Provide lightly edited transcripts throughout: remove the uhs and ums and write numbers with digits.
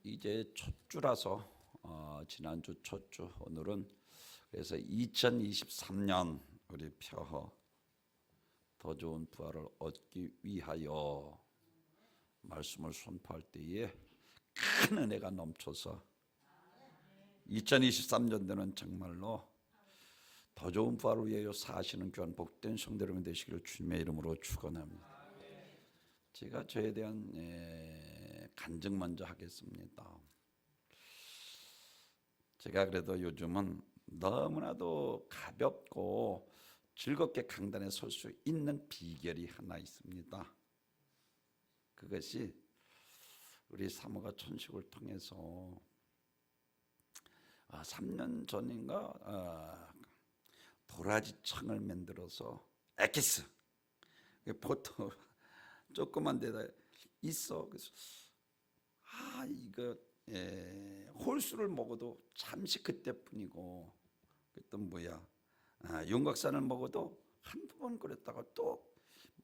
이제 첫 주라서 지난주 첫 주, 오늘은 그래서 2023년 우리 펴허 더 좋은 부활을 얻기 위하여 말씀을 선포할 때에 큰 은혜가 넘쳐서 2023년도는 정말로 더 좋은 부활을 위하여 사시는 귀한 복된 성도 여러분 되시기를 주님의 이름으로 축원합니다. 제가 저에 대한 간증 먼저 하겠습니다. 제가 그래도 요즘은 너무나도 가볍고 즐겁게 강단에 설 수 있는 비결이 하나 있습니다. 그것이 우리 사모가 천식을 통해서 3년 전인가 도라지 청을 만들어서 엑기스 보통 조그만 데다 있어. 그래서 이거 홀수를 먹어도 잠시 그때뿐이고 그랬던 뭐야 윤곽산을 먹어도 한두 번 끓였다가 또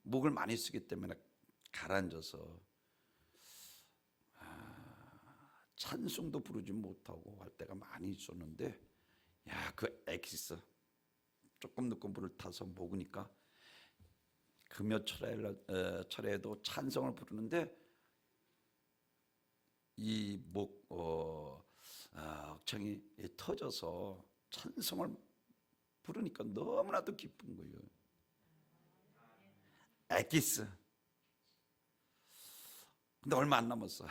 목을 많이 쓰기 때문에 가라앉아서 찬송도 부르지 못하고 할 때가 많이 있었는데 그 엑기스 조금 넣고 물을 타서 먹으니까 금요 철에도 찬송을 부르는데 이 목 억청이 터져서 찬송을 부르니까 너무나도 기쁜 거예요. 엑기스. 근데 얼마 안 남았어.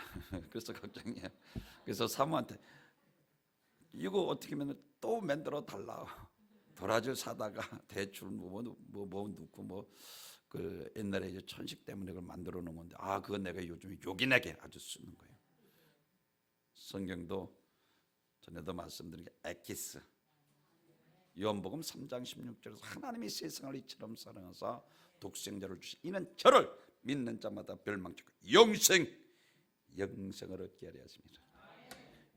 그래서 걱정이에요. 그래서 사모한테 이거 어떻게 하면 또 만들어 달라. 도라지를 사다가 대출 뭐 넣고 그 옛날에 이제 천식 때문에 그걸 만들어 놓은 건데 그건 내가 요즘에 요긴하게 아주 쓰는 거예요. 성경도 전에도 말씀드린 게 엑기스. 요한복음 3장 16절에서 하나님이 세상을 이처럼 사랑하사 독생자를 주시 이는 저를 믿는 자마다 멸망치 영생을 얻게 하려 하십니다.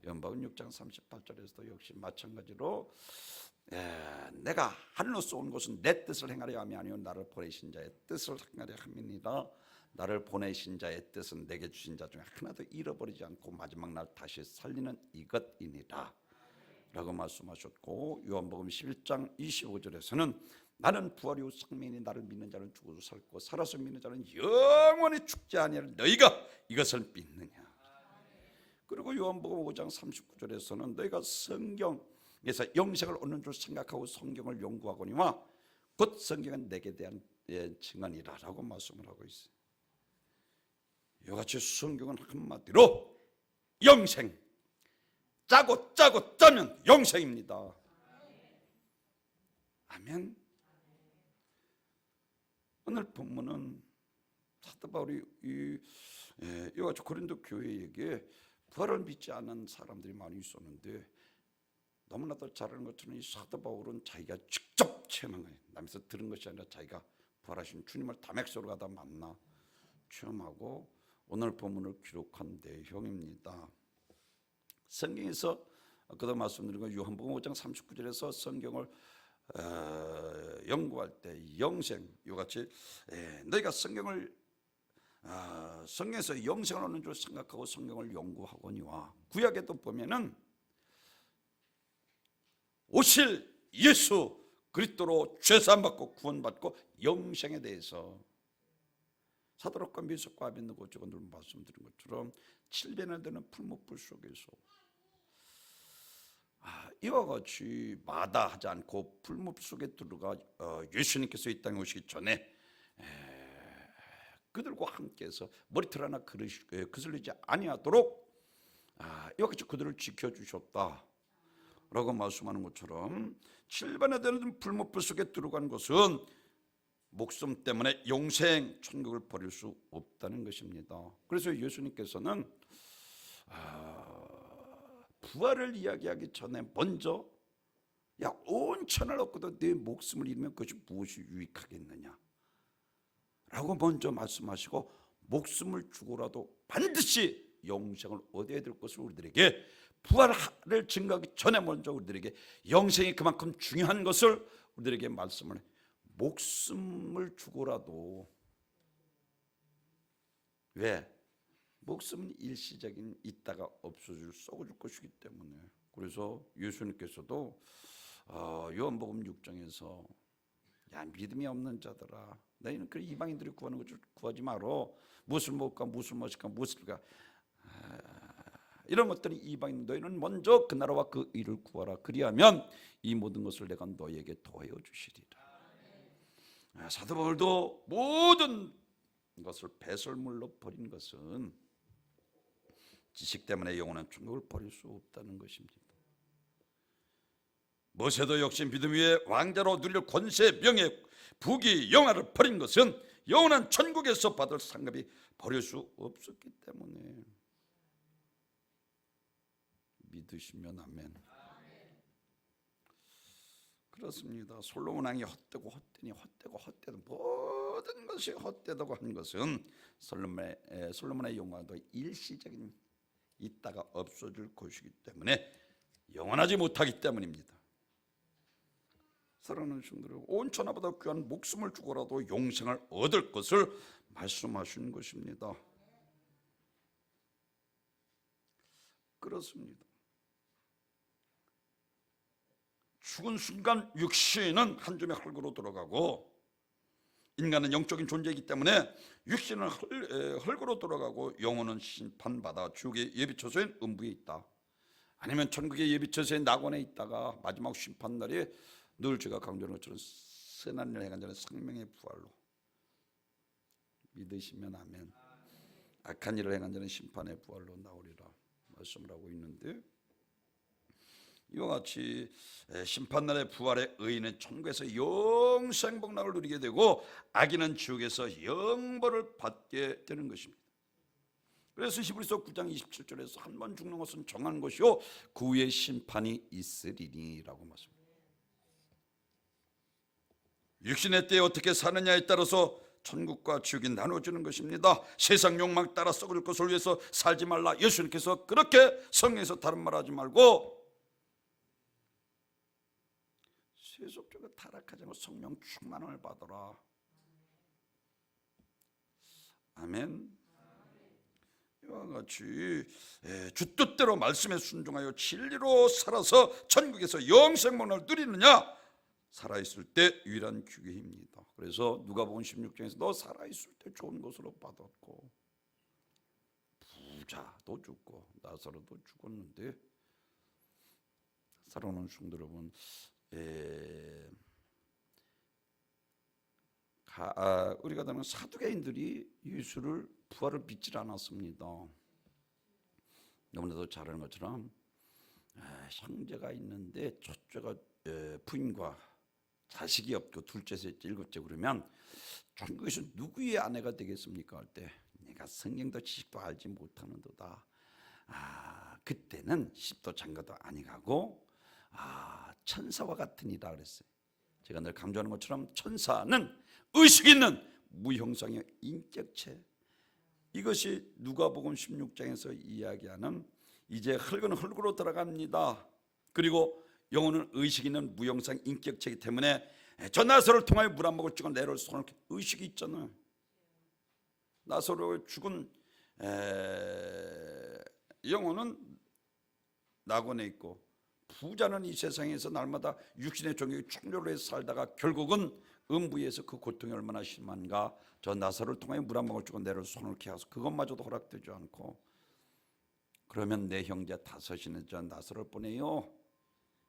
요한복음 6장 38절에서도 역시 마찬가지로 내가 하늘로서 온 것은 내 뜻을 행하려 함이 아니요 나를 보내신 자의 뜻을 행하려 함이니라. 나를 보내신 자의 뜻은 내게 주신 자 중에 하나도 잃어버리지 않고 마지막 날 다시 살리는 이것이니라 라고 말씀하셨고, 요한복음 11장 25절에서는 나는 부활이요 생명이니 나를 믿는 자는 죽어도 살고 살아서 믿는 자는 영원히 죽지 아니하리라. 너희가 이것을 믿느냐. 그리고 요한복음 5장 39절에서는 너희가 성경에서 영생을 얻는 줄 생각하고 성경을 연구하거니와 곧 성경은 내게 대한 증언이라 라고 말씀을 하고 있어요. 이같이 성경은 한마디로 영생, 짜고 짜면 영생입니다. 아멘. 오늘 본문은 사도 바울이 이같이 고린도 교회에게 부활을 믿지 않은 사람들이 많이 있었는데 너무나도 잘 아는 것처럼 이 사도 바울은 자기가 직접 체험한 거예요. 남에서 들은 것이 아니라 자기가 부활하신 주님을 담액소로 가다 만나 체험하고 오늘 본문을 기록한 내용입니다. 성경에서 그도 말씀드린 거 요한복음 5장 39절에서 성경을 연구할 때 영생 이같이 너희가 성경에서 영생을 얻는 줄 생각하고 성경을 연구하거니와 구약에도 보면은 오실 예수 그리스도로 죄사함받고 구원받고 영생에 대해서 사도락과 미석과 아벤느고 저건들 말씀드린 것처럼 700년 되는 풀무불 속에서 이와 같이 마다하지 않고 풀무 속에 들어가 예수님께서 이 땅에 오시기 전에 그들과 함께해서 머리털 하나 그슬리지 아니하도록 이와 같이 그들을 지켜주셨다 라고 말씀하는 것처럼 700년 되는 풀무불 속에 들어간 것은 목숨 때문에 영생 천국을 버릴 수 없다는 것입니다. 그래서 예수님께서는 부활을 이야기하기 전에 먼저 온 천을 얻고도 내 목숨을 잃으면 그것이 무엇이 유익하겠느냐 라고 먼저 말씀하시고 목숨을 주고라도 반드시 영생을 얻어야 될 것을 우리들에게 부활을 증거하기 전에 먼저 우리들에게 영생이 그만큼 중요한 것을 우리들에게 말씀을 목숨을 주고라도 왜? 목숨은 일시적인 있다가 없어질 썩어질 것이기 때문에 그래서 예수님께서도 요한복음 6장에서 야 믿음이 없는 자들아 너희는 그 이방인들이 구하는 것을 구하지 마라. 무엇을 먹을까 무엇을 마실까 무엇을 까 이런 것들이 이방인 너희는 먼저 그 나라와 그 일을 구하라. 그리하면 이 모든 것을 내가 너희에게 더하여 주시리라. 사도 바울도 모든 것을 배설물로 버린 것은 지식 때문에 영원한 천국을 버릴 수 없다는 것입니다. 모세도 역시 믿음 위에 왕자로 누릴 권세, 명예, 부귀, 영화를 버린 것은 영원한 천국에서 받을 상급이 버릴 수 없었기 때문에 믿으시면 아멘. 그렇습니다. 솔로몬 왕이 헛되고 헛되니 헛되고 헛되도 모든 것이 헛되다고 한 것은 솔로몬의 영광도 일시적인 있다가 없어질 것이기 때문에 영원하지 못하기 때문입니다. 사랑하는 성도들, 온 천하보다 귀한 목숨을 주고라도 영생을 얻을 것을 말씀하시는 것입니다. 그렇습니다. 죽은 순간 육신은 한 줌의 흙으로 들어가고 인간은 영적인 존재이기 때문에 육신은 흙으로 들어가고 영혼은 심판받아 지옥의 예비처소인 음부에 있다. 아니면 천국의 예비처소인 낙원에 있다가 마지막 심판날에 늘 제가 강조하는 것처럼 선한 일을 행한 자는 생명의 부활로 믿으시면 아멘. 악한 일을 행한 자는 심판의 부활로 나오리라 말씀을 하고 있는데 이와 같이 심판날의 부활의 의인은 천국에서 영생 복락을 누리게 되고 악인은 지옥에서 영벌을 받게 되는 것입니다. 그래서 히브리서 9장 27절에서 한 번 죽는 것은 정한 것이요 그 후에 심판이 있으리니 라고 말씀합니다. 육신의 때에 어떻게 사느냐에 따라서 천국과 지옥이 나눠지는 것입니다. 세상 욕망 따라 썩을 것을 위해서 살지 말라. 예수님께서 그렇게 성경에서 다른 말 하지 말고 세속적으로 타락하지 않고 성령 충만을 받아라. 아멘. 이와 같이 주 뜻대로 말씀에 순종하여 진리로 살아서 천국에서 영생문을 누리느냐 살아있을 때 유일한 기회입니다. 그래서 누가복음 16장에서 너 살아있을 때 좋은 것으로 받았고 부자도 죽고 나사로도 죽었는데 사랑하는 성도 여러분 우리가 다는 사두개인들이 예수를 부활을 믿지 않았습니다. 너무나도 잘 아는 것처럼 형제가 있는데 첫째가 부인과 자식이 없고 둘째, 셋째, 일곱째 그러면 천국에서 누구의 아내가 되겠습니까? 할 때 내가 성경도 지식도 알지 못하는도다. 그때는 십도 장가도 아니가고 천사와 같으니라 그랬어요. 제가 늘 강조하는 것처럼 천사는 의식 있는 무형상의 인격체. 이것이 누가복음 16장에서 이야기하는 이제 흙은 흙으로 들어갑니다. 그리고 영혼은 의식 있는 무형상 인격체이기 때문에 저 나사로를 통하여 물 한 모금 찍어 내려올 손을 의식이 있잖아요. 나사로의 죽은 영혼은 낙원에 있고 부자는 이 세상에서 날마다 육신의 종교에 충돌해서 살다가 결국은 음부에서 그 고통이 얼마나 심한가. 저 나사로를 통하여 물 한 모금을 주고 내려 손을 캐서 그것마저도 허락되지 않고 그러면 내 형제 다섯이는 저 나사로를 보내요.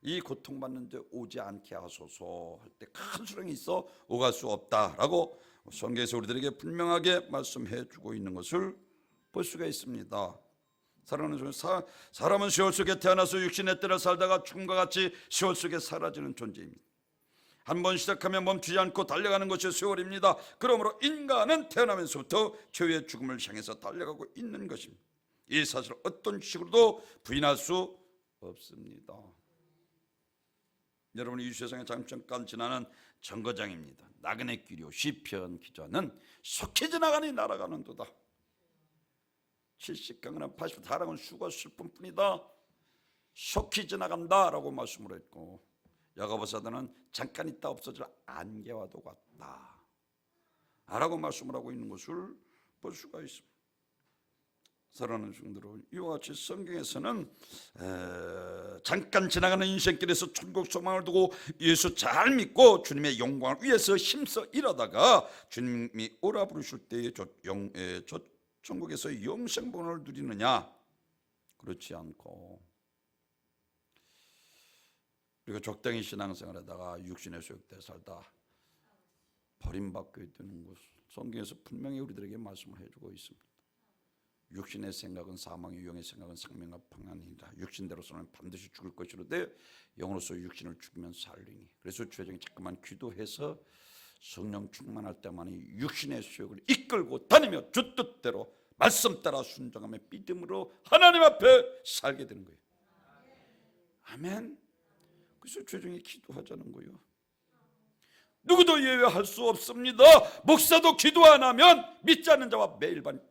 이 고통받는 데 오지 않게 하소서 할 때 큰 수령이 있어 오갈 수 없다라고 성경에서 우리들에게 분명하게 말씀해 주고 있는 것을 볼 수가 있습니다. 사랑하는 사람은 시월 속에 태어나서 육신의 때를 살다가 죽음과 같이 시월 속에 사라지는 존재입니다. 한번 시작하면 멈추지 않고 달려가는 것이 세월입니다. 그러므로 인간은 태어나면서부터 죄의 죽음을 향해서 달려가고 있는 것입니다. 이 사실을 어떤 식으로도 부인할 수 없습니다. 여러분 이 세상에 잠깐 지나는 정거장입니다. 나그네 길이요 시편 기자는 속히 지나가니 날아가는도다. 70강이나 80다랑은 죽었을 뿐이다. 속히 지나간다라고 말씀을 했고 야고보사도는 잠깐 있다 없어질 안개와도 같다. 라고 말씀을 하고 있는 것을 볼 수가 있습니다. 사랑하는 성도들, 이와 같이 성경에서는 잠깐 지나가는 인생길에서 천국 소망을 두고 예수 잘 믿고 주님의 영광을 위해서 힘써 일하다가 주님이 오라 부르실 때에 천국에서 영생본을 누리느냐? 그렇지 않고 우리가 적당히 신앙생활하다가 육신의 소욕대 살다 버림받게 되는 것, 성경에서 분명히 우리들에게 말씀을 해주고 있습니다. 육신의 생각은 사망이요 영의 생각은 생명과 평안이니라. 육신대로서는 반드시 죽을 것이로되 영으로서 육신을 죽이면 살리니. 그래서 주여정이 자꾸만 기도해서 성령 충만할 때만이 육신의 수욕을 이끌고 다니며 주 뜻대로 말씀 따라 순종하며 믿음으로 하나님 앞에 살게 되는 거예요. 아멘. 그래서 주여정이 기도하자는 거예요. 누구도 예외할 수 없습니다. 목사도 기도 안 하면 믿지 않는 자와 매일 반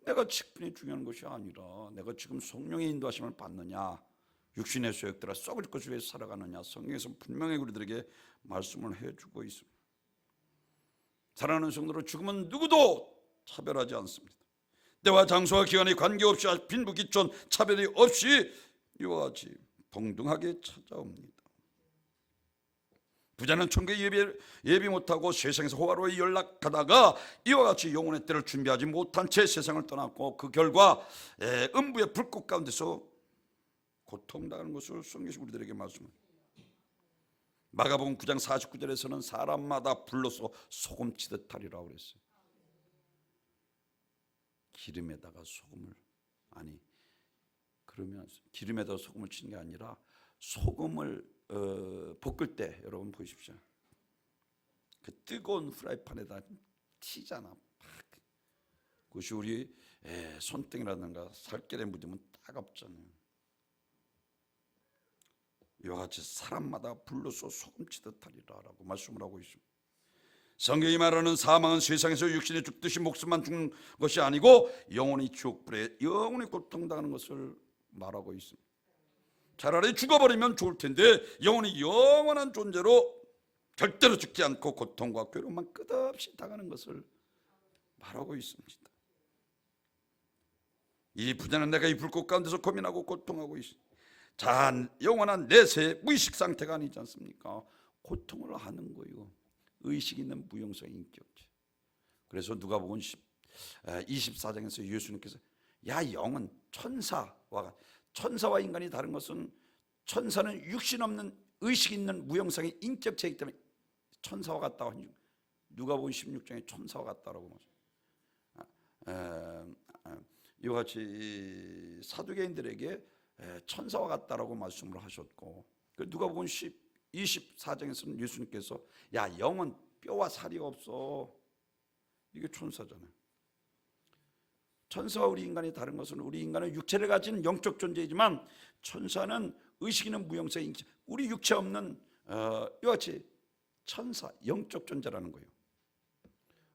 내가 직분이 중요한 것이 아니라 내가 지금 성령의 인도하심을 받느냐, 육신의 소욕들아 썩을 것을 위해 살아가느냐, 성경에서 분명히 우리들에게 말씀을 해주고 있습니다. 사랑하는 성도로 죽음은 누구도 차별하지 않습니다. 때와 장소와 기간에 관계없이 빈부귀천 차별이 없이 이와 같이 동등하게 찾아옵니다. 부자는 천국에 예비 못하고 세상에서 호화로이 연락하다가 이와 같이 영혼의 때를 준비하지 못한 채 세상을 떠났고 그 결과 음부의 불꽃 가운데서 고통당하는 것을 성경에서 우리들에게 말씀합니다. 마가복음 9장 49절에서는 사람마다 불로서 소금치듯 하리라고 그랬어요. 기름에다가 소금을, 아니 그러면 기름에다가 소금을 치는 게 아니라 소금을 볶을 때 여러분 보십시오. 그 뜨거운 프라이팬에다 튀잖아. 그것이 우리 손등이라든가 살결에 묻으면 따갑잖아요. 이와 같이 사람마다 불로서 소금치듯 하리라라고 말씀을 하고 있습니다. 성경이 말하는 사망은 세상에서 육신이 죽듯이 목숨만 죽는 것이 아니고 영혼이 지옥불에 영원히 고통당하는 것을 말하고 있습니다. 차라리 죽어버리면 좋을 텐데 영혼이 영원한 존재로 절대로 죽지 않고 고통과 괴로움만 끝없이 당하는 것을 말하고 있습니다. 이 부자는 내가 이 불꽃 가운데서 고민하고 고통하고 있습니다. 자, 영원한 내세의 무의식 상태가 아니지 않습니까? 고통을 하는 거예요. 의식 있는 무용성 인격체. 그래서 누가복음 24장에서 예수님께서 야 영은 천사와 인간이 다른 것은 천사는 육신 없는 의식 있는 무형성의 인격체이기 때문에 천사와 같다고 하니 누가복음 16장에 천사와 같다라고 이와 같이 사두개인들에게 천사와 같다라고 말씀을 하셨고 누가복음 24장에서는 예수님께서 야 영은 뼈와 살이 없어. 이게 천사잖아요. 천사와 우리 인간이 다른 것은 우리 인간은 육체를 가진 영적 존재이지만 천사는 의식 있는 무형성 인격체, 우리 육체 없는 이와 같이 천사, 영적 존재라는 거예요.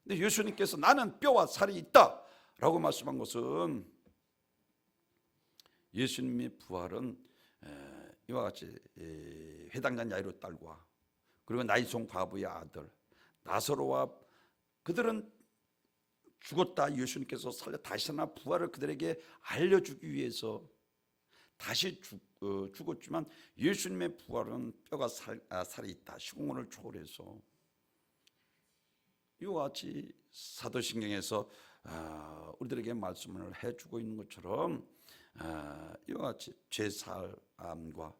근데 예수님께서 나는 뼈와 살이 있다라고 말씀한 것은 예수님의 부활은 이와 같이 회당장 야이로 딸과 그리고 나이송 과부의 아들 나사로와 그들은 죽었다 예수님께서 살려 다시 살아나 부활을 그들에게 알려주기 위해서 다시 죽었지만 예수님의 부활은 뼈가 살이 있다, 시공간을 초월해서 이와 같이 사도신경에서 우리들에게 말씀을 해주고 있는 것처럼 이와 같이 죄사함과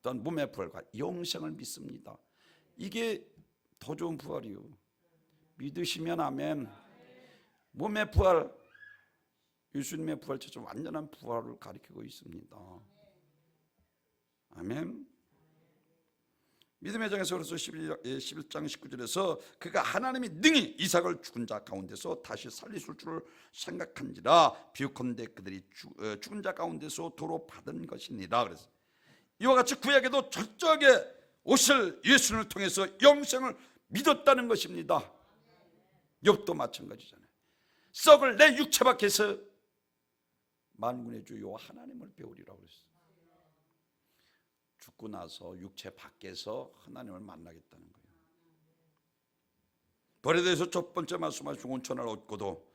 또한 몸의 부활과 영생을 믿습니다. 이게 더 좋은 부활이요. 믿으시면 아멘. 몸의 부활, 예수님의 부활처럼 완전한 부활을 가리키고 있습니다. 아멘. 믿음의 장에서 그래서 11장 19절에서 그가 하나님이 능히 이삭을 죽은 자 가운데서 다시 살리실 줄을 생각한지라 비유컨대 그들이 죽은 자 가운데서 도로 받은 것이니라. 그래서 이와 같이 구약에도 철저하게 오실 예수님을 통해서 영생을 믿었다는 것입니다. 욥도 마찬가지잖아요. 썩을 내 육체 밖에서 만군의 주 여호와 하나님을 배우리라고 그랬어요. 죽고 나서 육체 밖에서 하나님을 만나겠다는 거예요. 벌에 대해서 첫 번째 말씀하신 온천을 얻고도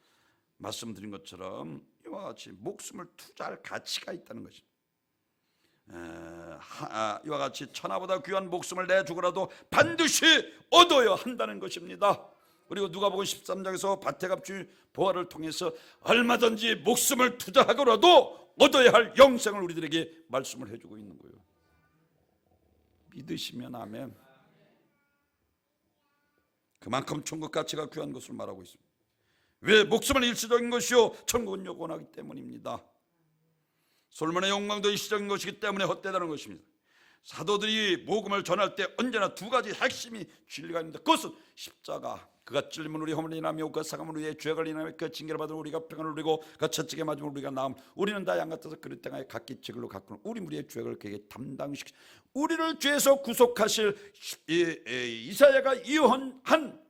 말씀드린 것처럼 이와 같이 목숨을 투자할 가치가 있다는 것입니다. 이와 같이 천하보다 귀한 목숨을 내주고라도 반드시 얻어야 한다는 것입니다. 그리고 누가복음 13장에서 바테갑주의 보화를 통해서 얼마든지 목숨을 투자하고라도 얻어야 할 영생을 우리들에게 말씀을 해주고 있는 거예요. 믿으시면 아멘. 그만큼 천국 가치가 귀한 것을 말하고 있습니다. 왜? 목숨은 일시적인 것이요 천국은 영원하기 때문입니다. 솔몬의 욕망도 일시적인 것이기 때문에 헛되다는 것입니다. 사도들이 복음을 전할 때 언제나 두 가지 핵심이 진리가 있는데, 그것은 십자가, 그가 찔림은 우리 허물을 인하며 그 상함은 우리의 죄를 인하며 그 징계를 받은 우리가 평안을 누리고 그 채찍에 맞으면 우리가 나음, 우리는 다 양 같아서 그릇 땅에 각기 책을로 갖고는 우리 무리의 죄를 그에게 담당시키, 우리를 죄에서 구속하실 이사야가 예언한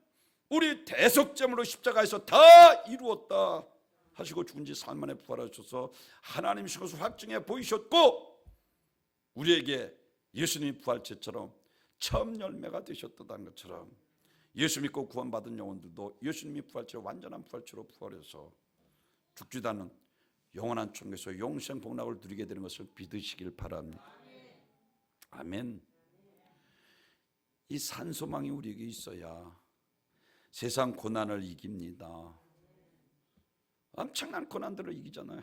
우리 대속제물로 십자가에서 다 이루었다 하시고 죽은 지 3일 만에 부활하셔서 하나님이신 것을 확증해 보이셨고, 우리에게 예수님이 부활체처럼 처음 열매가 되셨다는 것처럼 예수 믿고 구원받은 영혼들도 예수님이 부활체로 완전한 부활체로 부활해서 죽지도 않는 영원한 천국에서 영생 복락을 누리게 되는 것을 믿으시길 바랍니다. 아멘. 이 산소망이 우리에게 있어야 세상 고난을 이깁니다. 엄청난 고난들을 이기잖아요.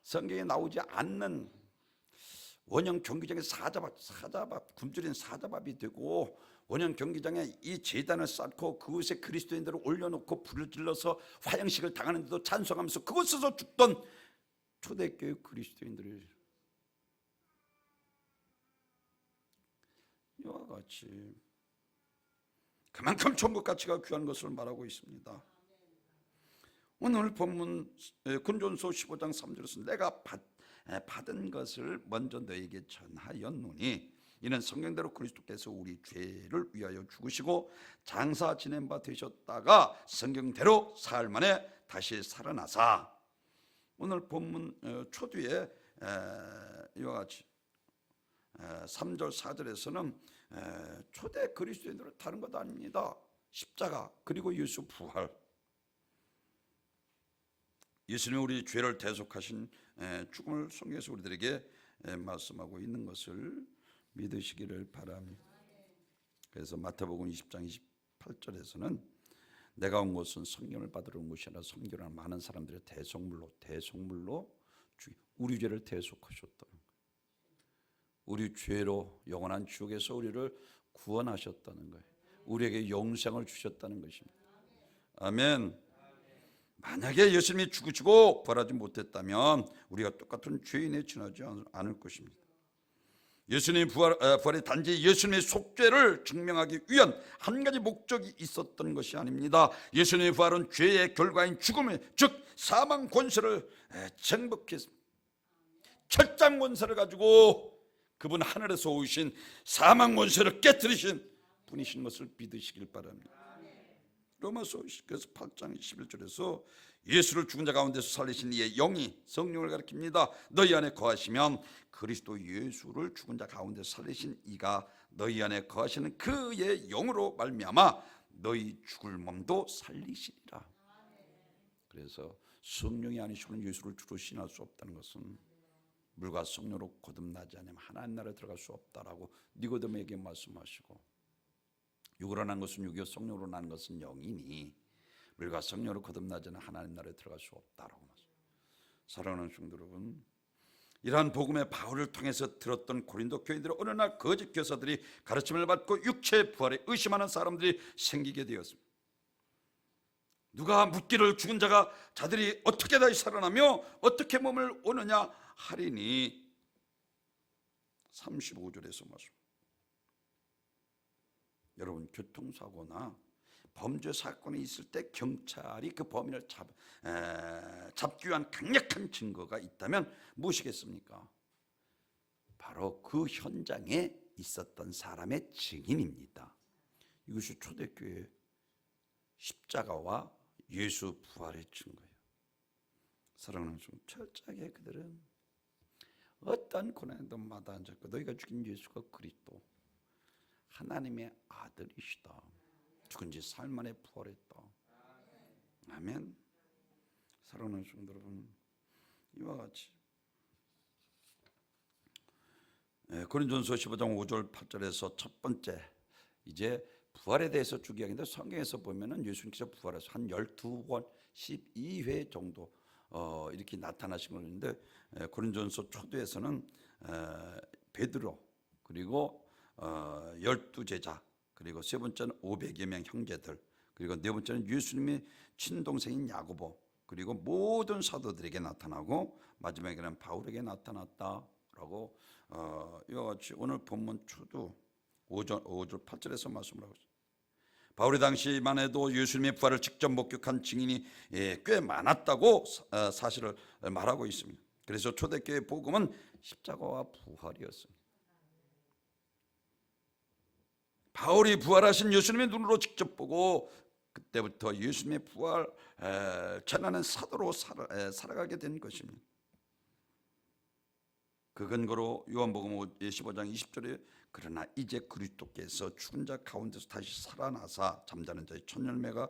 성경에 나오지 않는 원형 경기장에 사자밥 굶주린 사자밥이 되고, 원형 경기장에 이 제단을 쌓고 그곳에 그리스도인들을 올려놓고 불을 질러서 화형식을 당하는데도 찬송하면서 그곳에서 죽던 초대교회 그리스도인들을 이와 같이 그만큼 천국 가치가 귀한 것을 말하고 있습니다. 오늘 본문 군전서 15장 3절에서 내가 받은 것을 먼저 너에게 전하였노니 이는 성경대로 그리스도께서 우리 죄를 위하여 죽으시고 장사 지낸 바 되셨다가 성경대로 사흘 만에 다시 살아나사. 오늘 본문 초두에 이와 같이 3절 4절에서는 초대 그리스도인들은 다른 것 아닙니다. 십자가 그리고 예수 부활, 예수님이 우리 죄를 대속하신 죽음을 성경에서 우리들에게 말씀하고 있는 것을 믿으시기를 바랍니다. 그래서 마태복음 20장 28절에서는 내가 온 것은 성령을 받으러 온 것이 아니라 섬기라는 많은 사람들의 대속물로 우리 죄를 대속하셨다. 우리 죄로 영원한 지옥에서 우리를 구원하셨다는 거예요. 우리에게 영생을 주셨다는 것입니다. 아멘. 만약에 예수님이 죽으시고 부활하지 못했다면 우리가 똑같은 죄인에 지나지 않을 것입니다. 예수님의 부활이 단지 예수님의 속죄를 증명하기 위한 한 가지 목적이 있었던 것이 아닙니다. 예수님의 부활은 죄의 결과인 죽음의 즉 사망 권세를 정복했습니다. 철장 권세를 가지고 그분 하늘에서 오신 사망 권세를 깨뜨리신 분이신 것을 믿으시길 바랍니다. 로마서 8장 11절에서 예수를 죽은 자 가운데서 살리신 이의 영이 성령을 가리킵니다. 너희 안에 거하시면 그리스도 예수를 죽은 자 가운데서 살리신 이가 너희 안에 거하시는 그의 영으로 말미암아 너희 죽을 몸도 살리시리라. 그래서 성령이 아니시고는 예수를 주로 신할 수 없다는 것은 물과 성령으로 거듭나지 않으면 하나님 나라에 들어갈 수 없다라고 니고데모에게 말씀하시고, 육으로 난 것은 육이요 성령으로 난 것은 영이니 물과 성령으로 거듭나지 않으면 하나님 나라에 들어갈 수 없다라고 말씀합니다. 사랑하는 성도 여러분, 이러한 복음의 바울을 통해서 들었던 고린도 교인들이 어느 날 거짓 교사들이 가르침을 받고 육체의 부활에 의심하는 사람들이 생기게 되었습니다. 누가 묻기를 죽은 자가 자들이 어떻게 다시 살아나며 어떻게 몸을 오느냐 하리니 35절에서 말씀. 여러분, 교통사고나 범죄 사건이 있을 때 경찰이 그 범인을 잡기 위한 강력한 증거가 있다면 무엇이겠습니까? 바로 그 현장에 있었던 사람의 증인입니다. 이것이 초대교회 십자가와 예수 부활의 증거예요. 사랑하는 종, 철저하게 그들은 어떤 고난에도 마다 앉았고 너희가 죽인 예수가 그리스도 하나님의 아들이시다. 죽은 지 사흘 만에 부활했다. 아멘. 사랑하는 성도 여러분, 이와 같이 고린도전서 15장 5절 8절에서 첫 번째 이제 부활에 대해서 쭉 이야기인데, 성경에서 보면은 예수님께서 부활해서 한 12번 12회 정도 이렇게 나타나신 것인데, 고린도전서 초두에서는 베드로, 그리고 12제자, 그리고 세 번째는 500여 명 형제들, 그리고 네 번째는 예수님의 친동생인 야고보, 그리고 모든 사도들에게 나타나고 마지막에는 바울에게 나타났다라고 이와 같이 오늘 본문 초두 5절 8절에서 말씀을 하고 있습니다. 바울이 당시만 해도 예수님의 부활을 직접 목격한 증인이 꽤 많았다고 사실을 말하고 있습니다. 그래서 초대교회 복음은 십자가와 부활이었습니다. 바울이 부활하신 예수님의 눈으로 직접 보고 그때부터 예수님의 부활 전하는 사도로 살아가게 된 것입니다. 그 근거로 요한복음 15장 20절에 그러나 이제 그리스도께서 죽은 자 가운데서 다시 살아나사 잠자는 자의 첫 열매가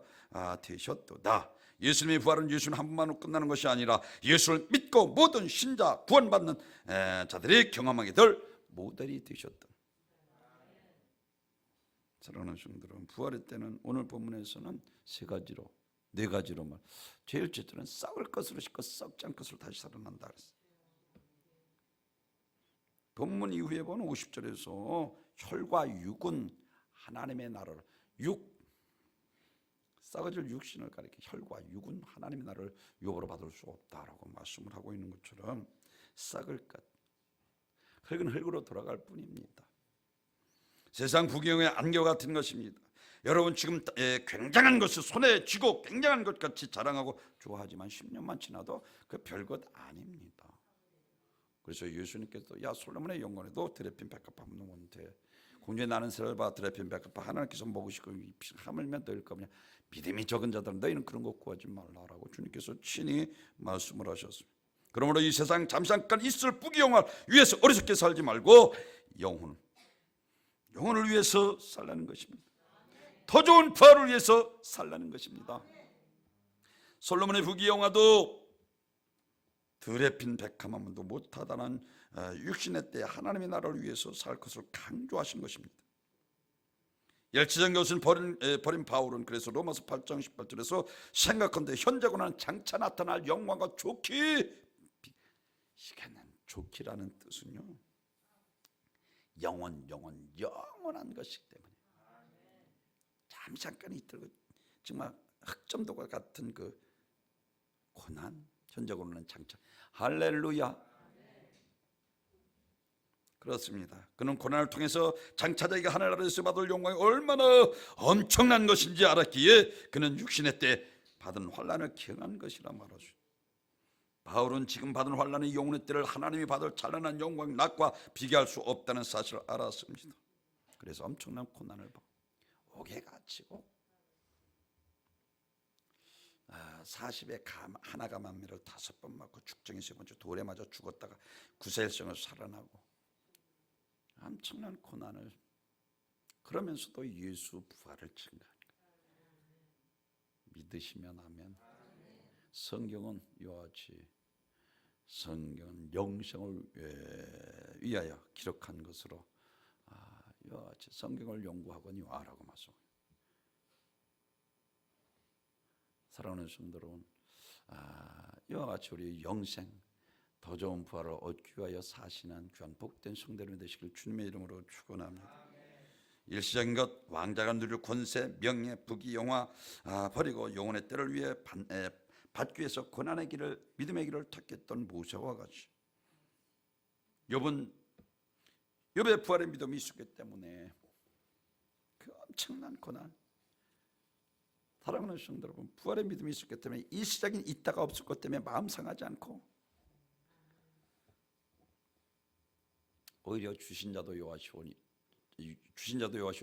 되셨도다. 예수님의 부활은 예수님 한 번만으로 끝나는 것이 아니라 예수를 믿고 모든 신자 구원받는 자들이 경험하게 될 모델이 되셨다. 사랑하는 성도들은 부활의 때는 오늘 본문에서는 네 가지로 말. 제일 첫째는 썩을 것으로 씻고 썩지 않을 것으로 다시 살아난다 그랬어요. 본문 이후에 보는 50절에서 혈과 육은 하나님의 나라를, 썩어질 육신을 가리켜 혈과 육은 하나님의 나라를 유업으로 받을 수 없다라고 말씀을 하고 있는 것처럼 썩을 것, 흙은 흙으로 돌아갈 뿐입니다. 세상 부경의 안개 같은 것입니다. 여러분 지금 굉장한 것을 손에 쥐고 굉장한 것 같이 자랑하고 좋아하지만 10년만 지나도 그 별것 아닙니다. 그래서 예수님께서 야 솔로몬의 영광에도 드레핀 백합화 없는 돼. 공중에 나는 새를 봐 드레핀 백합화 하나님께서 먹으시고 하물며 너희를 거냐. 믿음이 적은 자들은 너희는 그런 거 구하지 말라라고 주님께서 친히 말씀을 하셨습니다. 그러므로 이 세상 잠시간 있을 부귀영화 위해서 어리석게 살지 말고 영혼을 위해서 살라는 것입니다. 더 좋은 부활을 위해서 살라는 것입니다. 솔로몬의 부귀영화도 드레핀 백합만도 못하다는 육신의 때 하나님의 나라를 위해서 살 것을 강조하신 것입니다. 열지장 것을 버린 바울은 그래서 로마서 8장 18절에서 생각한데 현재고는 장차 나타날 영광과 좋기, 좋기라는 뜻은요 영원한 것이기 때문에 잠깐 있더라도 정말 흑점도가 같은 그 고난, 현재고는 장차. 할렐루야. 그렇습니다. 그는 고난을 통해서 장차 자기가 하늘나라에서 받을 영광이 얼마나 엄청난 것인지 알았기에 그는 육신의 때 받은 환난을 경한 것이라 말하죠. 바울은 지금 받은 환난의 영혼의 때를 하나님이 받을 찬란한 영광 낙과 비교할 수 없다는 사실을 알았습니다. 그래서 엄청난 고난을 받고 옥에 갇히고 40에 하나가 만미를 5번 맞고 죽정이 3번째 돌에 맞아 죽었다가 구세일성을 살아나고 엄청난 고난을, 그러면서도 예수 부활을 증거하니까 믿으시면 아멘. 성경은 이와 같이 성경은 영생을 위하여 기록한 것으로 이와 같이 성경을 연구하거니 와라고 말씀합니다. 사랑하는 성도 여러분, 이와 같이 우리 영생 더 좋은 부활을 얻기 위하여 사시는 귀한 복된 성도님이 되시길 주님의 이름으로 축원합니다. 일시적인 것, 왕자가 누릴 권세, 명예, 부귀, 영화 버리고 영혼의 때를 위해 받기 위해서 고난의 길을, 믿음의 길을 택했던 모세와 같이 욥의 부활의 믿음이 있었기 때문에 그 엄청난 고난, 사랑하는 성도 여러분, 부활의 믿음이 있었기 때문에 일시적인 있다가 없을 것 때문에 마음 상하지 않고 오히려 주신 자도 여호와시오니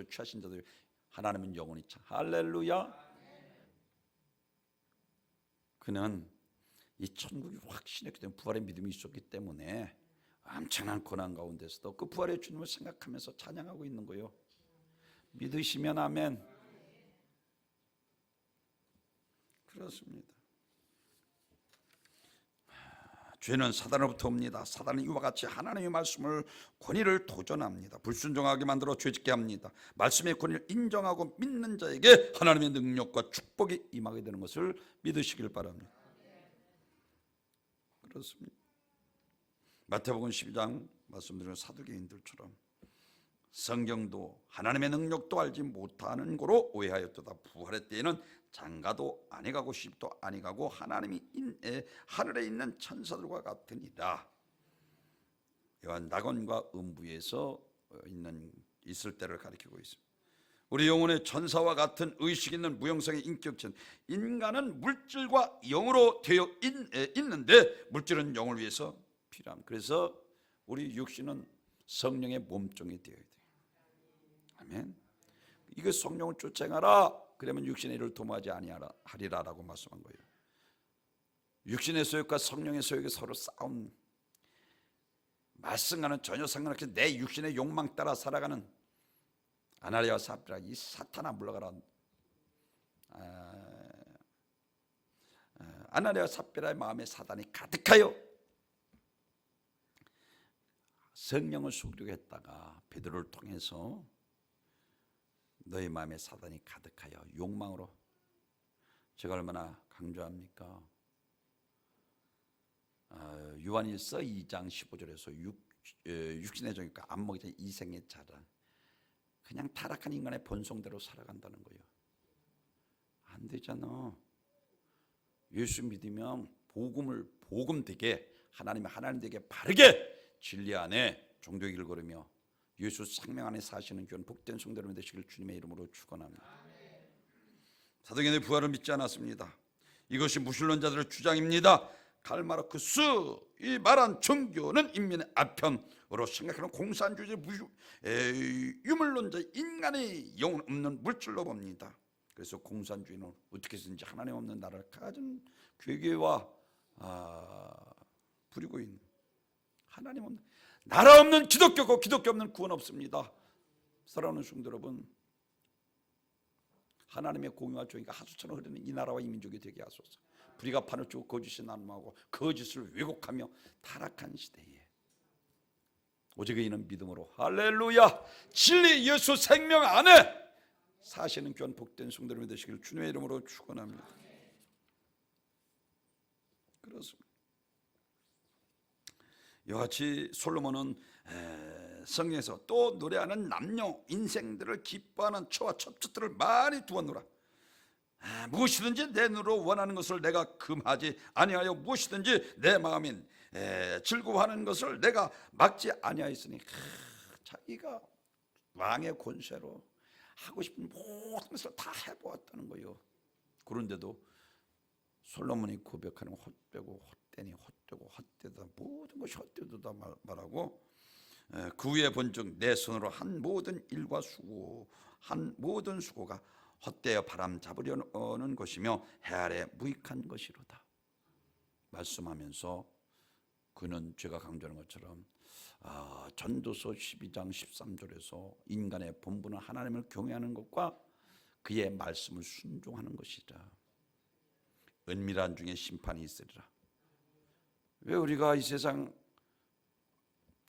취하신 자도 하나님은 영원히 참. 할렐루야. 그는 이 천국이 확신했기 때문에 부활의 믿음이 있었기 때문에 엄청난 고난 가운데서도 그 부활의 주님을 생각하면서 찬양하고 있는 거예요. 믿으시면 아멘. 그렇습니다. 죄는 사단으로부터 옵니다. 사단은 이와 같이 하나님의 말씀을 권위를 도전합니다. 불순종하게 만들어 죄짓게 합니다. 말씀의 권위를 인정하고 믿는 자에게 하나님의 능력과 축복이 임하게 되는 것을 믿으시길 바랍니다. 그렇습니다. 마태복음 12장 말씀드린 사두개인들처럼 성경도 하나님의 능력도 알지 못하는 고로 오해하였도다. 부활의 때에는 장가도 아니 가고 시집도 아니 가고 하나님이 하늘에 있는 천사들과 같으니라. 이와 낙원과 음부에서 있을 때를 가리키고 있습니다. 우리 영혼의 천사와 같은 의식 있는 무형성의 인격체, 인간은 물질과 영으로 되어 있는데 물질은 영을 위해서 필요합니다. 그래서 우리 육신은 성령의 몸종이 되어야 돼요. 아멘. 이거 성령을 쫓아가라. 그러면 육신의 일을 도모하지 아니하리라라고 말씀한 거예요. 육신의 소욕과 성령의 소욕이 서로 싸움, 말씀과는 전혀 상관없이 내 육신의 욕망 따라 살아가는 아나니아와 삽비라, 이 사탄아 물러가라. 아나니아와 삽비라의 마음에 사단이 가득하여 성령을 속이려고 했다가 베드로를 통해서 너희 마음에 사단이 가득하여 욕망으로, 제가 얼마나 강조합니까? 요한일서 2장 15절에서 육신의 종이니까 안목이 된 이생의 자라, 그냥 타락한 인간의 본성대로 살아간다는 거예요. 안 되잖아. 예수 믿으면 복음 되게, 하나님 되게 바르게 진리 안에 종교의 길을 걸으며 예수 생명 안에 사시는 귀한 복된 성도를 되시길 주님의 이름으로 축원합니다. 사도행전의 부활을 믿지 않았습니다. 이것이 무신론자들의 주장입니다. karl 마르크스 이 말한 종교는 인민의 아편으로 생각하는 공산주의 유물론자, 인간의 영혼 없는 물질로 봅니다. 그래서 공산주의는 어떻게 해서든지 하나님 없는 나라를 가진 괴계와 부리고 있는, 하나님 없는 나라 없는 기독교고 기독교 없는 구원 없습니다. 사랑하는 성도 여러분, 하나님의 공의와 정의가 하수처럼 흐르는 이 나라와 이 민족이 되게 하소서. 불의가 판을 주고 거짓이 난무하고 거짓을 왜곡하며 타락한 시대에 오직 이는 믿음으로 할렐루야 진리 예수 생명 안에 사시는 귀한 복된 성도를 되시기를 주님의 이름으로 축원합니다. 그렇습니다. 이와 같이 솔로몬은 성경에서 또 노래하는 남녀 인생들을 기뻐하는 처와 첩첩들을 많이 두었노라. 무엇이든지 내 눈으로 원하는 것을 내가 금하지 아니하여 무엇이든지 내 마음이 즐거워하는 것을 내가 막지 아니하였으니, 자기가 왕의 권세로 하고 싶은 모든 것을 다 해보았다는 거예요. 그런데도 솔로몬이 고백하는 헛되고 헛되니 헛되고 헛되다, 모든 것이 헛되다 말하고, 그 위에 본즉 내 손으로 한 모든 일과 수고 한 모든 수고가 헛되어 바람 잡으려는 것이며 해 아래 무익한 것이로다 말씀하면서, 그는 제가 강조하는 것처럼 전도서 12장 13절에서 인간의 본분은 하나님을 경외하는 것과 그의 말씀을 순종하는 것이라. 은밀한 중에 심판이 있으리라. 왜 우리가 이 세상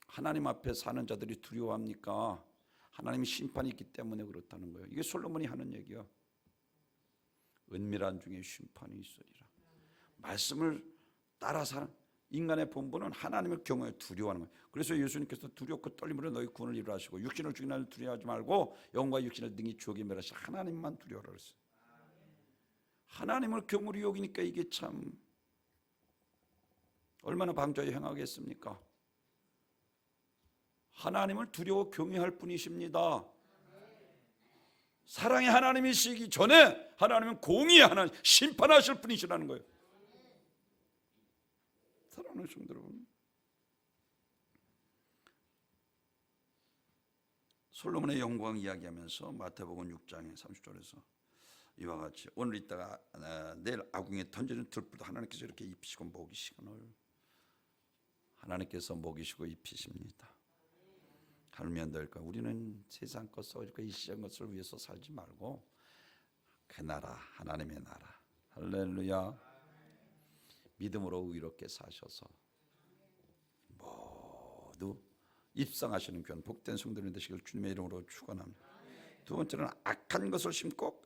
하나님 앞에 사는 자들이 두려워합니까? 하나님의 심판이 있기 때문에 그렇다는 거예요. 이게 솔로몬이 하는 얘기야. 은밀한 중에 심판이 있으리라. 말씀을 따라 사는 인간의 본분은 하나님을 경외해 두려워하는 거예요. 그래서 예수님께서 두렵고 떨림으로 너희 구원을 이루라 하시고, 육신을 죽이는 날 두려워하지 말고 영과 육신을 능히 주옥에 멸하시 하나님만 두려워하라 그랬어요. 하나님을 경으로 여기니까 이게 참 얼마나 방자에 행하겠습니까? 하나님을 두려워 경외할 뿐이십니다. 사랑의 하나님이시기 전에 하나님은 공의의 하나님, 심판하실 분이시라는 거예요. 사랑하는 성도 여러분, 솔로몬의 영광 이야기하면서 마태복음 6장의 30절에서 이와 같이 오늘 있다가 내일 아궁이에 던지는 들불도 하나님께서 이렇게 입히시고 먹이시거늘, 하나님께서 먹이시고 입히십니다. 하면 될까? 우리는 세상 것을 이 시장 것을 위해서 살지 말고 그 나라, 하나님의 나라, 할렐루야. 믿음으로 의롭게 사셔서 모두 입상하시는 귀한 복된 성도님 되시길 주님의 이름으로 축원합니다. 두 번째는 악한 것을 심고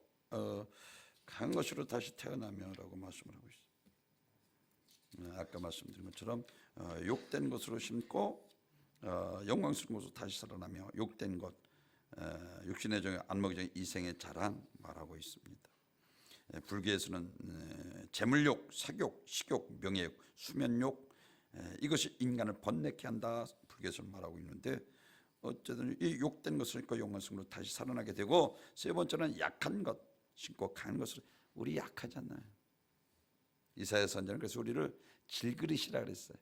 강한 것으로 다시 태어나며라고 말씀을 하고 있습니다. 아까 말씀드린 것처럼 욕된 것으로 심고 영광스러운 것으로 다시 살아나며 욕된 것, 육신의 정, 안목의 정, 이생의 자랑 말하고 있습니다. 불교에서는 재물욕, sắc 욕, 식욕, 명예욕, 수면욕 이것이 인간을 번뇌케 한다 불교에서 말하고 있는데 어쨌든 이 욕된 것을 신고 영광스러운 것으로 다시 살아나게 되고 세 번째는 약한 것 신고 강한 것을 우리 약하잖아요. 이사야 선지자는 그래서 우리를 질그릇이라 그랬어요.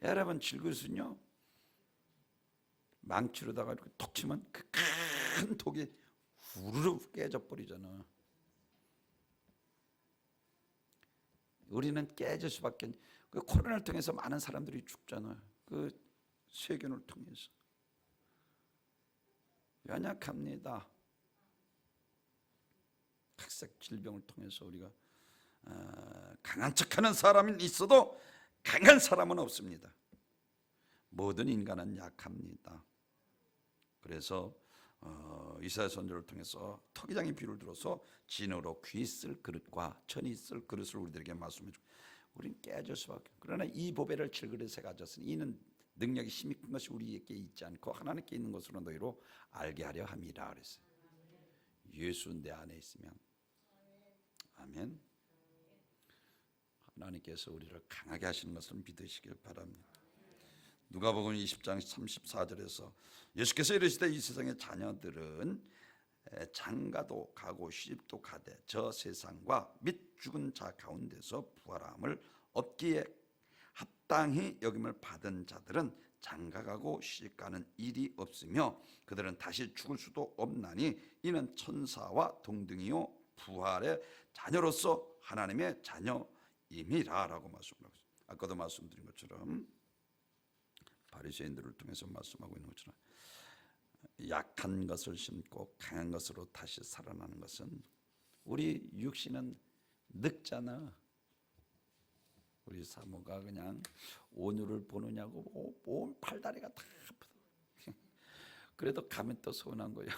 여러분 질그릇은요 망치로다가 이렇게 톡 치면 그 큰 독이 후루룩 깨져 버리잖아. 우리는 깨질 수밖에. 그 코로나를 통해서 많은 사람들이 죽잖아요. 그 세균을 통해서 연약합니다. 각색 질병을 통해서 우리가 강한 척하는 사람은 있어도 강한 사람은 없습니다. 모든 인간은 약합니다. 그래서 이사야 선지자를 통해서 토기장의 비유를 들어서 진으로 귀 쓸 그릇과 천이 쓸 그릇을 우리들에게 말씀해 주고 우리는 깨질 수밖에. 그러나 이 보배를 질그릇에 가졌으니 이는 능력이 힘이 큰 것이 우리에게 있지 않고 하나님께 있는 것으로 너희로 알게 하려 함이라 그랬어요. 예수 내 안에 있으면 아멘. 하나님께서 우리를 강하게 하시는 것을 믿으시길 바랍니다. 누가복음 20장 34절에서 예수께서 이르시되 이 세상의 자녀들은 장가도 가고 시집도 가되 저 세상과 및 죽은 자 가운데서 부활함을 얻기에 합당히 여김을 받은 자들은 장가가고 시집가는 일이 없으며 그들은 다시 죽을 수도 없나니 이는 천사와 동등이요 부활의 자녀로서 하나님의 자녀임이라라고 말씀을 하고 있습니다. 아까도 말씀드린 것처럼 바리새인들을 통해서 말씀하고 있는 것처럼 약한 것을 심고 강한 것으로 다시 살아나는 것은 우리 육신은 늙잖아. 우리 사모가 그냥 온유를 보느냐고 온 팔다리가 다 아프다. 그래도 가면 또 서운한 거야.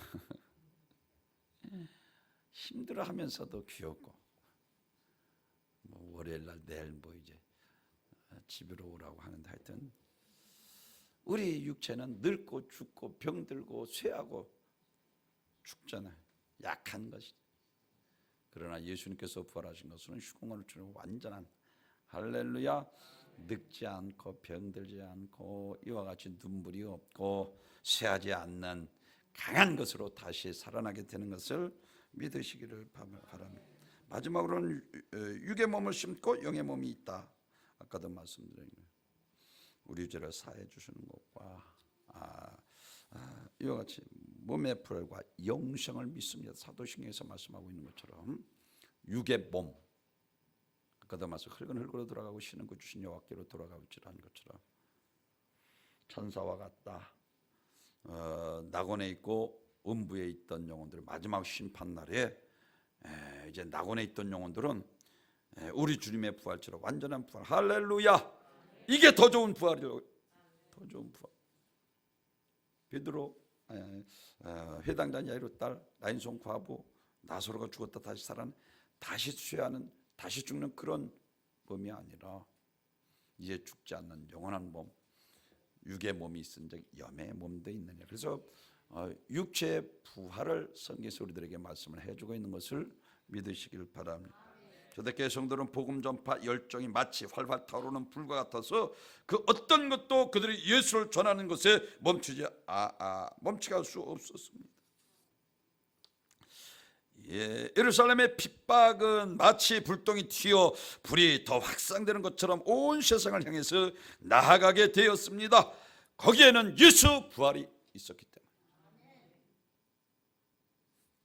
힘들어하면서도 귀엽고 뭐 월요일날 내일 뭐 이제 집으로 오라고 하는데 하여튼 우리 육체는 늙고 죽고 병들고 쇠하고 죽잖아요. 약한 것이. 그러나 예수님께서 부활하신 것은 휴공을 주는 완전한 할렐루야 늙지 않고 병들지 않고 이와 같이 눈물이 없고 쇠하지 않는 강한 것으로 다시 살아나게 되는 것을 믿으시기를 바랍니다. 마지막으로는 육의 몸을 심고 영의 몸이 있다. 아까도 말씀드린 거예요. 우리 죄를 사해 주시는 것과 이와 같이 몸의 부활과 영생을 믿습니다. 사도신경에서 말씀하고 있는 것처럼 육의 몸 아까도 말씀 흙은 흙으로 돌아가고 쉬는 그 주신 여호와께로 돌아가고 있지라는 것처럼 천사와 같다. 낙원에 있고 음부에 있던 영혼들 마지막 심판날에 이제 낙원에 있던 영혼들은 우리 주님의 부활처럼 완전한 부활 할렐루야 이게 더 좋은 부활이라고. 더 좋은 부활. 베드로 회당장 야이로 딸 나인손 과부 나사로가 죽었다 다시 살아난 다시 쇠하는 다시 죽는 그런 몸이 아니라 이제 죽지 않는 영원한 몸 육의 몸이 있은 적 염의 몸도 있느냐. 그래서 육체의 부활을 성경에서 우리들에게 말씀을 해주고 있는 것을 믿으시길 바랍니다. 초대교회 성도는 복음 전파 열정이 마치 활활 타오르는 불과 같아서 그 어떤 것도 그들이 예수를 전하는 것에 멈추갈 수 없었습니다. 예루살렘의 핍박은 마치 불똥이 튀어 불이 더 확산되는 것처럼 온 세상을 향해서 나아가게 되었습니다. 거기에는 예수 부활이 있었기 때문에.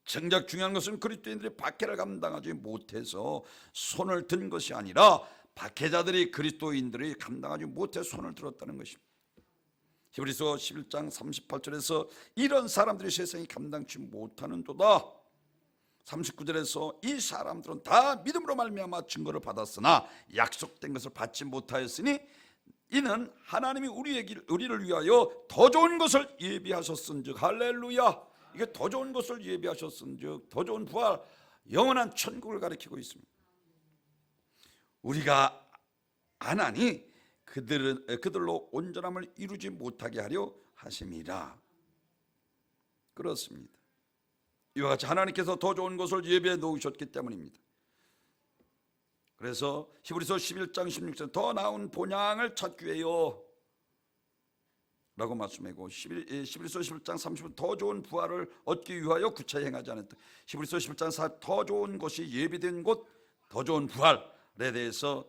정작 중요한 것은 그리스도인들이 박해를 감당하지 못해서 손을 든 것이 아니라 박해자들이 그리스도인들이 감당하지 못해 손을 들었다는 것입니다. 히브리서 11장 38절에서 이런 사람들이 세상이 감당치 못하는도다. 39절에서 이 사람들은 다 믿음으로 말미암아 증거를 받았으나 약속된 것을 받지 못하였으니 이는 하나님이 우리를 위하여 더 좋은 것을 예비하셨은즉. 할렐루야. 이게 더 좋은 것을 예비하셨은즉, 더 좋은 부활, 영원한 천국을 가리키고 있습니다. 우리가 안 하니 그들로 온전함을 이루지 못하게 하려 하심이라. 그렇습니다. 이와 같이 하나님께서 더 좋은 것을 예비해 놓으셨기 때문입니다. 그래서 히브리서 11장 16절 더 나은 본향을 찾기 위하여 라고 말씀하고, 히브리서 11장 30절 더 좋은 부활을 얻기 위하여 구차히 행하지 않았다. 히브리서 11장 4 더 좋은 것이 예비된 곳, 더 좋은 부활에 대해서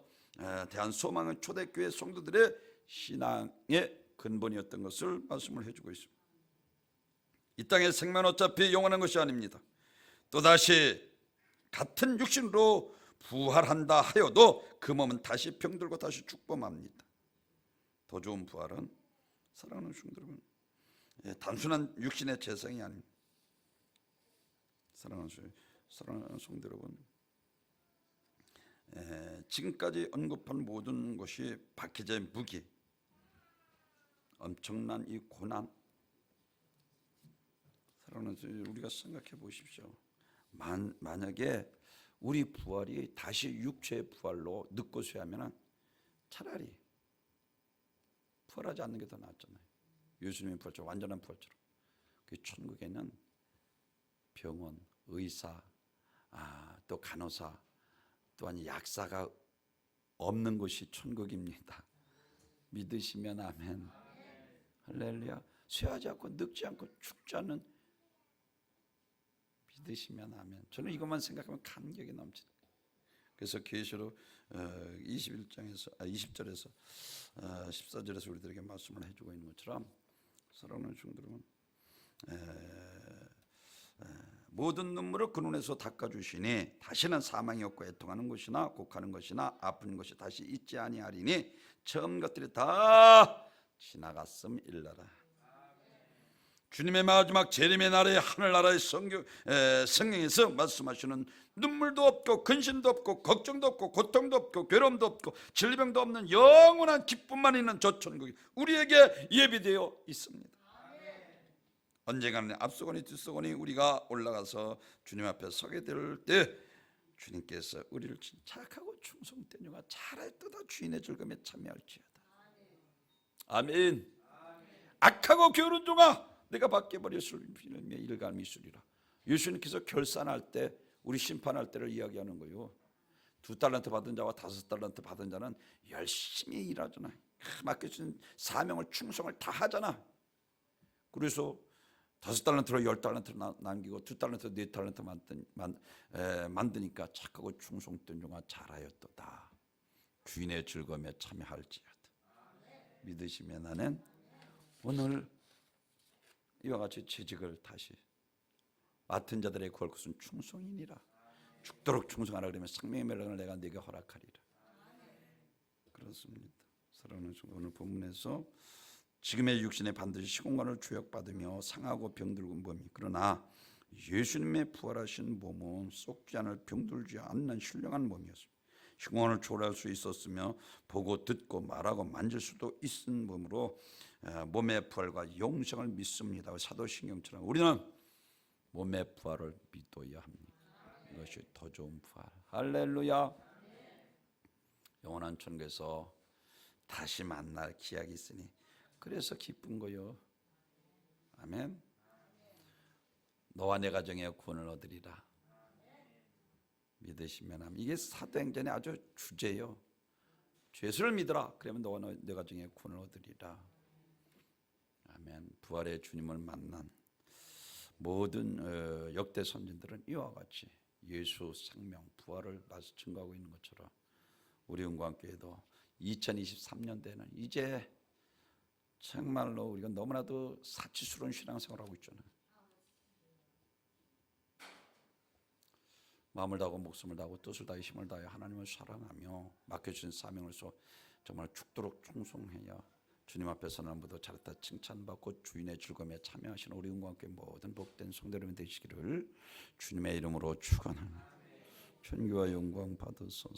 대한 소망은 초대교회 성도들의 신앙의 근본이었던 것을 말씀을 해주고 있습니다. 이 땅의 생명은 어차피 영원한 것이 아닙니다. 또다시 같은 육신으로 부활한다 하여도 그 몸은 다시 병들고 다시 죽범합니다. 더 좋은 부활은, 사랑하는 성도 여러분, 단순한 육신의 재생이 아닙니다. 사랑하는 성도 여러분, 지금까지 언급한 모든 것이 박해자의 무기, 엄청난 이 고난, 사랑하는 우리가 생각해 보십시오. 만약에 우리 부활이 다시 육체의 부활로 늦고 쇠하면 차라리 부활하지 않는 게 더 낫잖아요. 예수님의 부활처럼, 완전한 부활처럼. 그 천국에는 병원, 의사, 또 간호사, 또한 약사가 없는 곳이 천국입니다. 믿으시면 아멘. 할렐루야. 쇠하지 않고 늙지 않고 죽지 않는, 믿으시면 아멘. 저는 이것만 생각하면 감격이 넘치는 거예요. 그래서 계시록 21장에서 20절에서 14절에서 우리들에게 말씀을 해주고 있는 것처럼, 사랑하는 성도 여러분, 모든 눈물을 그 눈에서 닦아주시니 다시는 사망이 없고 애통하는 것이나 곡하는 것이나 아픈 것이 다시 있지 아니하리니 처음 것들이 다 지나갔음 일러라. 주님의 마지막 재림의 날에 하늘나라의 성경에서 말씀하시는 눈물도 없고 근심도 없고 걱정도 없고 고통도 없고 괴로움도 없고 질병도 없는 영원한 기쁨만 있는 저 천국이 우리에게 예비되어 있습니다. 언젠가는 앞서거니 뒤서거니 우리가 올라가서 주님 앞에 서게 될 때 주님께서 우리를 착하고 충성된 영아 잘했도다 주인의 즐거움에 참여할지어다. 아멘. 악하고 게으른 종아 내가 밖에 버렸을 필요에 일감이 있으리라. 예수님께서 결산할 때, 우리 심판할 때를 이야기하는 거예요. 2달란트 받은 자와 5달란트 받은 자는 열심히 일하잖아. 맡겨진 사명을, 충성을 다 하잖아. 그래서 5달란트로 10달란트를 남기고 2달란트 4달란트 만드니까 착하고 충성된 종아 잘하였도다 주인의 즐거움에 참여할지어다. 믿으시면 나는 오늘 이와 같이 재직을 다시 맡은 자들의 구할 것은 충성이니라. 죽도록 충성하라 그러면 생명의 멸랑을 내가 네게 허락하리라. 그렇습니다. 사랑하는 성도, 오늘 본문에서 지금의 육신에 반드시 시공간을 주역받으며 상하고 병들고 몸이, 그러나 예수님의 부활하신 몸은 썩지 않을 병들지 않는 신령한 몸이었습니다. 시공간을 초월할 수 있었으며 보고 듣고 말하고 만질 수도 있는 몸으로 몸의 부활과 영생을 믿습니다. 사도신경처럼 우리는 몸의 부활을 믿어야 합니다. 이것이 더 좋은 부활. 할렐루야. 영원한 천국에서 다시 만날 기약이 있으니 그래서 기쁜 거요. 아멘. 너와 내 가정에 구원을 얻으리라. 믿으시면 아멘. 이게 사도행전의 아주 주제요. 예수를 믿어라. 그러면 너와 내 가정에 구원을 얻으리라. 아멘. 부활의 주님을 만난 모든 역대 선진들은 이와 같이 예수 생명 부활을 증거하고 있는 것처럼 우리 은광교회도 2023년대는 이제 정말로 우리가 너무나도 사치스러운 신앙생활을 하고 있잖아요. 마음을 다하고 목숨을 다하고 뜻을 다해 힘을 다해 하나님을 사랑하며 맡겨주신 사명을 정말 죽도록 충성해야 주님 앞에서는 모두 잘했다 칭찬받고 주인의 즐거움에 참여하시는 우리 응과 함께 모든 복된 성도님이 되시기를 주님의 이름으로 축원합니다. 존귀와 영광 받으소서.